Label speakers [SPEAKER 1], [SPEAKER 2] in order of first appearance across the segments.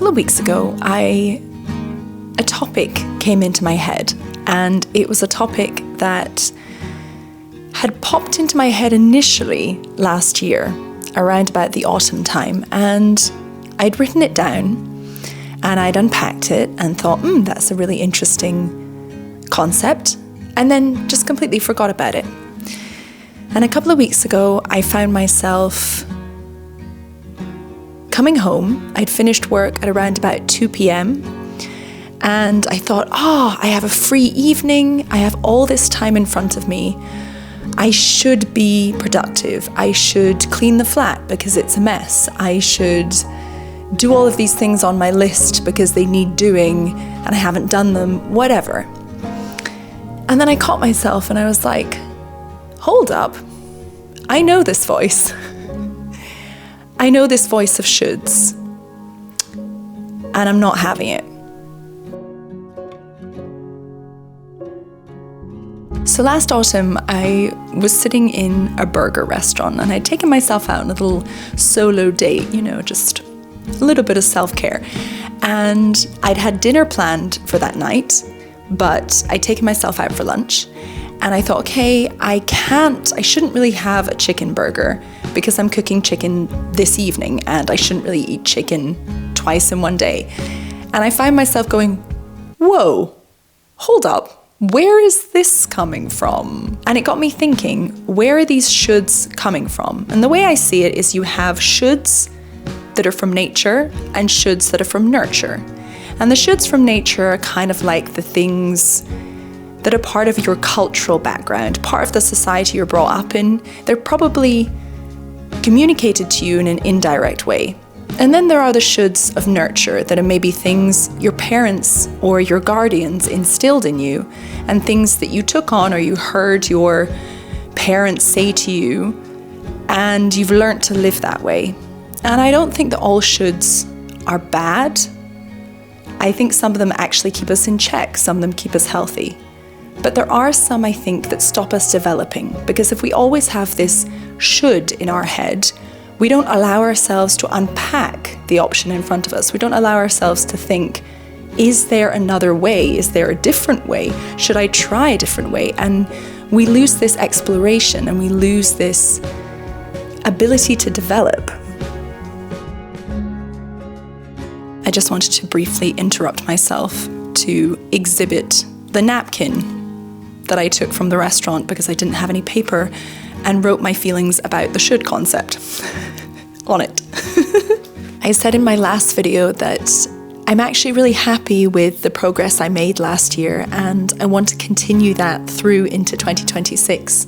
[SPEAKER 1] of weeks ago, a topic came into my head, and it was a topic that had popped into my head initially last year, around about the autumn time, and I'd written it down and I'd unpacked it and thought, that's a really interesting concept, and then just completely forgot about it. And a couple of weeks ago, I found myself coming home. I'd finished work at around about 2 p.m. and I thought, I have a free evening. I have all this time in front of me. I should be productive. I should clean the flat because it's a mess. I should do all of these things on my list because they need doing and I haven't done them, whatever. And then I caught myself and I was like, hold up. I know this voice. I know this voice of shoulds, and I'm not having it. So last autumn, I was sitting in a burger restaurant and I'd taken myself out on a little solo date, just a little bit of self-care. And I'd had dinner planned for that night, but I'd taken myself out for lunch. And I thought, okay, I shouldn't really have a chicken burger because I'm cooking chicken this evening and I shouldn't really eat chicken twice in one day. And I find myself going, whoa, hold up, where is this coming from? And it got me thinking, where are these shoulds coming from? And the way I see it is you have shoulds that are from nature and shoulds that are from nurture. And the shoulds from nature are kind of like the things that are part of your cultural background, part of the society you're brought up in. They're probably communicated to you in an indirect way. And then there are the shoulds of nurture that are maybe things your parents or your guardians instilled in you, and things that you took on or you heard your parents say to you, and you've learned to live that way. And I don't think that all shoulds are bad. I think some of them actually keep us in check, some of them keep us healthy. But there are some, I think, that stop us developing, because if we always have this should in our head, we don't allow ourselves to unpack the option in front of us. We don't allow ourselves to think, is there another way? Is there a different way? Should I try a different way? And we lose this exploration and we lose this ability to develop. I just wanted to briefly interrupt myself to exhibit the napkin that I took from the restaurant because I didn't have any paper, and wrote my feelings about the should concept on it. I said in my last video that I'm actually really happy with the progress I made last year, and I want to continue that through into 2026.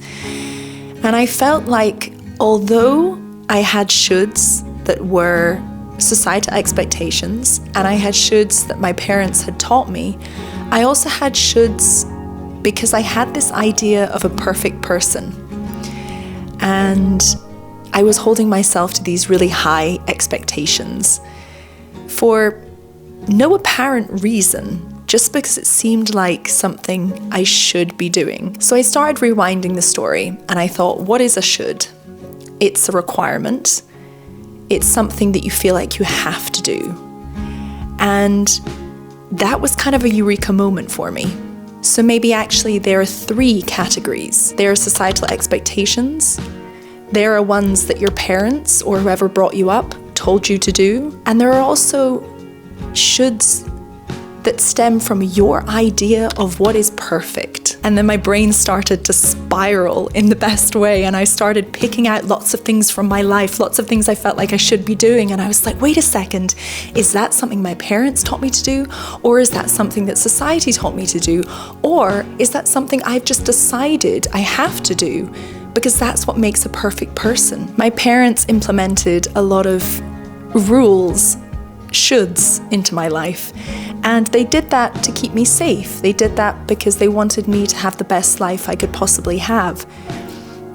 [SPEAKER 1] And I felt like although I had shoulds that were societal expectations, and I had shoulds that my parents had taught me, I also had shoulds because I had this idea of a perfect person. And I was holding myself to these really high expectations for no apparent reason, just because it seemed like something I should be doing. So I started rewinding the story and I thought, what is a should? It's a requirement. It's something that you feel like you have to do. And that was kind of a eureka moment for me. So maybe actually there are 3 categories. There are societal expectations. There are ones that your parents or whoever brought you up told you to do. And there are also shoulds that stem from your idea of what is perfect. And then my brain started to spiral in the best way, and I started picking out lots of things from my life, lots of things I felt like I should be doing, and I was like, wait a second, is that something my parents taught me to do? Or is that something that society taught me to do? Or is that something I've just decided I have to do because that's what makes a perfect person? My parents implemented a lot of rules, shoulds into my life. And they did that to keep me safe. They did that because they wanted me to have the best life I could possibly have.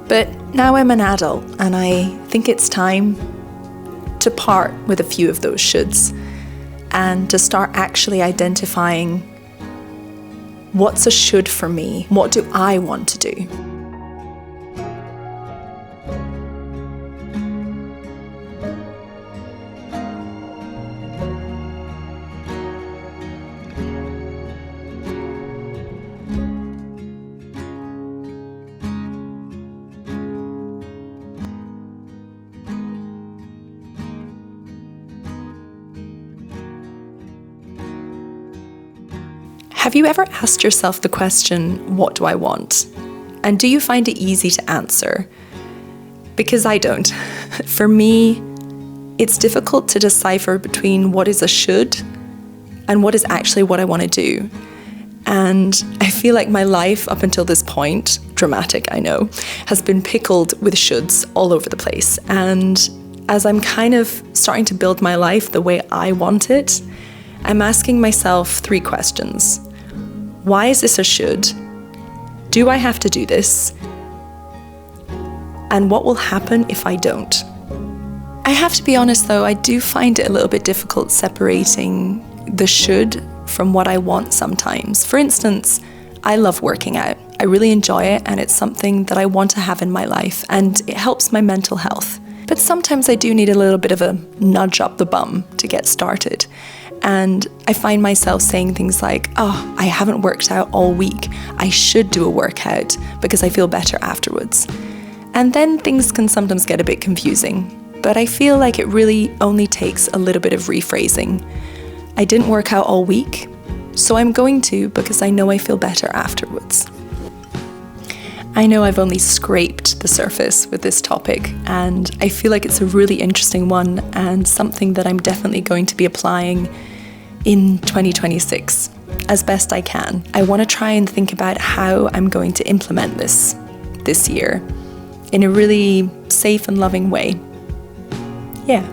[SPEAKER 1] But now I'm an adult and I think it's time to part with a few of those shoulds and to start actually identifying what's a should for me? What do I want to do? Have you ever asked yourself the question, what do I want? And do you find it easy to answer? Because I don't. For me, it's difficult to decipher between what is a should and what is actually what I want to do. And I feel like my life up until this point, dramatic I know, has been pickled with shoulds all over the place. And as I'm kind of starting to build my life the way I want it, I'm asking myself 3 questions. Why is this a should? Do I have to do this? And what will happen if I don't? I have to be honest though, I do find it a little bit difficult separating the should from what I want sometimes. For instance, I love working out. I really enjoy it and it's something that I want to have in my life and it helps my mental health. But sometimes I do need a little bit of a nudge up the bum to get started. And I find myself saying things like, oh, I haven't worked out all week. I should do a workout because I feel better afterwards. And then things can sometimes get a bit confusing. But I feel like it really only takes a little bit of rephrasing. I didn't work out all week, so I'm going to because I know I feel better afterwards. I know I've only scraped the surface with this topic, and I feel like it's a really interesting one and something that I'm definitely going to be applying in 2026 as best I can. I want to try and think about how I'm going to implement this year in a really safe and loving way. Yeah.